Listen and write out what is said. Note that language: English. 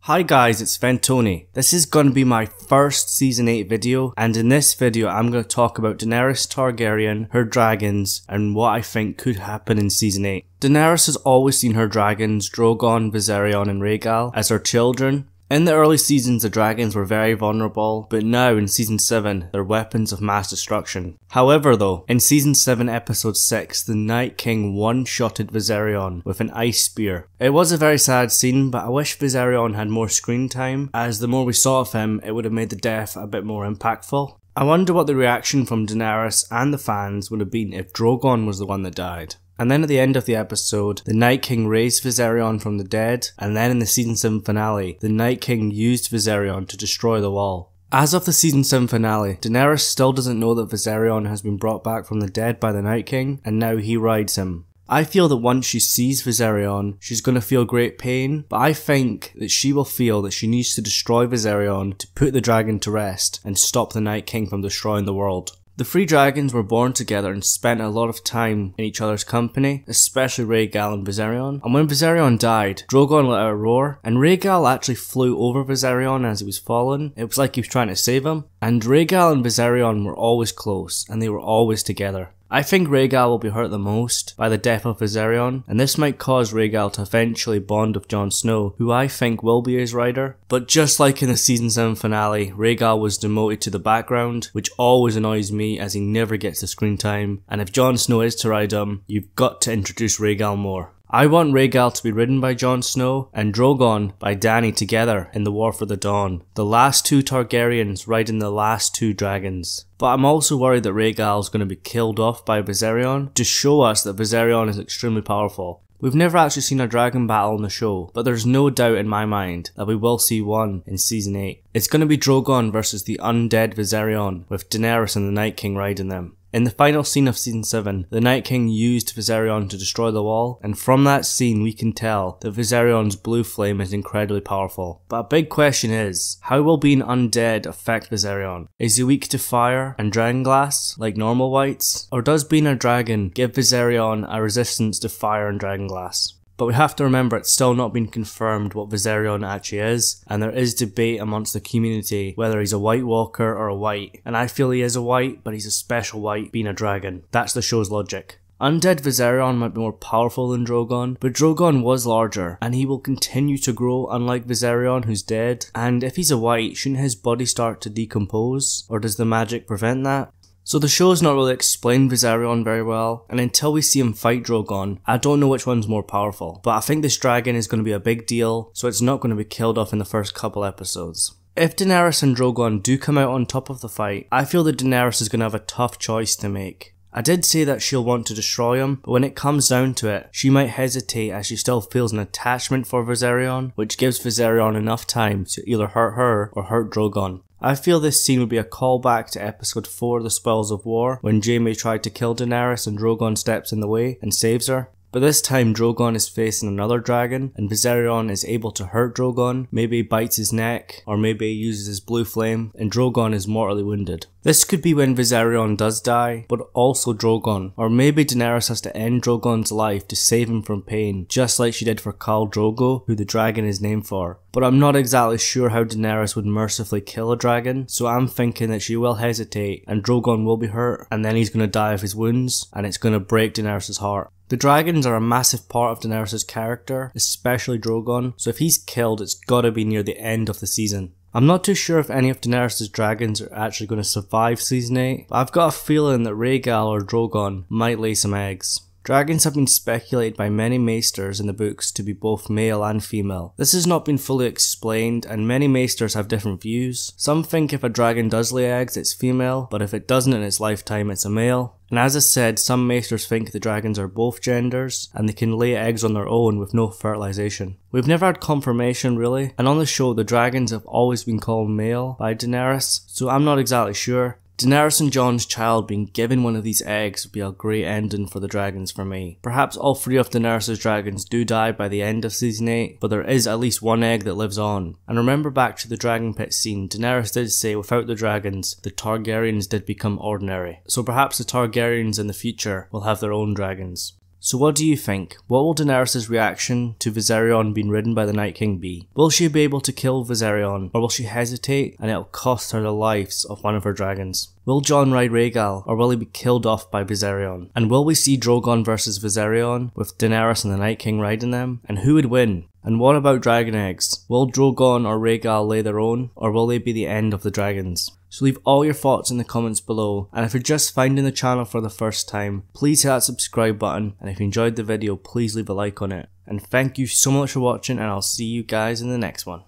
Hi guys, it's Fentony. This is going to be my first Season 8 video, and in this video I'm going to talk about Daenerys Targaryen, her dragons, and what I think could happen in Season 8. Daenerys has always seen her dragons, Drogon, Viserion and Rhaegal, as her children. In the early seasons the dragons were very vulnerable, but now in Season 7 they're weapons of mass destruction. However though, in Season 7 episode 6 the Night King one-shotted Viserion with an ice spear. It was a very sad scene, but I wish Viserion had more screen time, as the more we saw of him it would have made the death a bit more impactful. I wonder what the reaction from Daenerys and the fans would have been if Drogon was the one that died. And then at the end of the episode, the Night King raised Viserion from the dead, and then in the Season 7 finale, the Night King used Viserion to destroy the wall. As of the Season 7 finale, Daenerys still doesn't know that Viserion has been brought back from the dead by the Night King, and now he rides him. I feel that once she sees Viserion, she's going to feel great pain, but I think that she will feel that she needs to destroy Viserion to put the dragon to rest and stop the Night King from destroying the world. The three dragons were born together and spent a lot of time in each other's company, especially Rhaegal and Viserion. And when Viserion died, Drogon let out a roar, and Rhaegal actually flew over Viserion as he was falling. It was like he was trying to save him. And Rhaegal and Viserion were always close, and they were always together. I think Rhaegal will be hurt the most by the death of Viserion, and this might cause Rhaegal to eventually bond with Jon Snow, who I think will be his rider. But just like in the Season 7 finale, Rhaegal was demoted to the background, which always annoys me as he never gets the screen time, and if Jon Snow is to ride him, you've got to introduce Rhaegal more. I want Rhaegal to be ridden by Jon Snow and Drogon by Dany together in the War for the Dawn. The last two Targaryens riding the last two dragons. But I'm also worried that Rhaegal is going to be killed off by Viserion to show us that Viserion is extremely powerful. We've never actually seen a dragon battle in the show, but there's no doubt in my mind that we will see one in Season 8. It's going to be Drogon versus the undead Viserion, with Daenerys and the Night King riding them. In the final scene of Season 7, the Night King used Viserion to destroy the wall, and from that scene we can tell that Viserion's blue flame is incredibly powerful. But a big question is, how will being undead affect Viserion? Is he weak to fire and dragon glass, like normal whites? Or does being a dragon give Viserion a resistance to fire and dragon glass? But we have to remember it's still not been confirmed what Viserion actually is, and there is debate amongst the community whether he's a White Walker or a White, and I feel he is a White, but he's a special White being a dragon. That's the show's logic. Undead Viserion might be more powerful than Drogon, but Drogon was larger, and he will continue to grow unlike Viserion who's dead, and if he's a White, shouldn't his body start to decompose, or does the magic prevent that? So the show's not really explained Viserion very well, and until we see him fight Drogon, I don't know which one's more powerful, but I think this dragon is going to be a big deal, so it's not going to be killed off in the first couple episodes. If Daenerys and Drogon do come out on top of the fight, I feel that Daenerys is going to have a tough choice to make. I did say that she'll want to destroy him, but when it comes down to it, she might hesitate as she still feels an attachment for Viserion, which gives Viserion enough time to either hurt her or hurt Drogon. I feel this scene would be a callback to episode 4 The Spoils of War, when Jaime tried to kill Daenerys and Drogon steps in the way and saves her. But this time Drogon is facing another dragon, and Viserion is able to hurt Drogon, maybe he bites his neck, or maybe he uses his blue flame, and Drogon is mortally wounded. This could be when Viserion does die, but also Drogon, or maybe Daenerys has to end Drogon's life to save him from pain, just like she did for Khal Drogo, who the dragon is named for. But I'm not exactly sure how Daenerys would mercifully kill a dragon, so I'm thinking that she will hesitate, and Drogon will be hurt, and then he's going to die of his wounds, and it's going to break Daenerys' heart. The dragons are a massive part of Daenerys' character, especially Drogon, so if he's killed it's gotta be near the end of the season. I'm not too sure if any of Daenerys' dragons are actually going to survive Season 8, but I've got a feeling that Rhaegal or Drogon might lay some eggs. Dragons have been speculated by many maesters in the books to be both male and female. This has not been fully explained, and many maesters have different views. Some think if a dragon does lay eggs it's female, but if it doesn't in its lifetime it's a male. And as I said, some maesters think the dragons are both genders, and they can lay eggs on their own with no fertilization. We've never had confirmation really, and on the show the dragons have always been called male by Daenerys, so I'm not exactly sure. Daenerys and Jon's child being given one of these eggs would be a great ending for the dragons for me. Perhaps all three of Daenerys' dragons do die by the end of Season 8, but there is at least one egg that lives on. And remember back to the dragon pit scene, Daenerys did say without the dragons, the Targaryens did become ordinary. So perhaps the Targaryens in the future will have their own dragons. So what do you think? What will Daenerys' reaction to Viserion being ridden by the Night King be? Will she be able to kill Viserion, or will she hesitate and it'll cost her the lives of one of her dragons? Will Jon ride Rhaegal, or will he be killed off by Viserion? And will we see Drogon versus Viserion, with Daenerys and the Night King riding them? And who would win? And what about dragon eggs? Will Drogon or Rhaegal lay their own, or will they be the end of the dragons? So leave all your thoughts in the comments below, and if you're just finding the channel for the first time, please hit that subscribe button, and if you enjoyed the video, please leave a like on it. And thank you so much for watching, and I'll see you guys in the next one.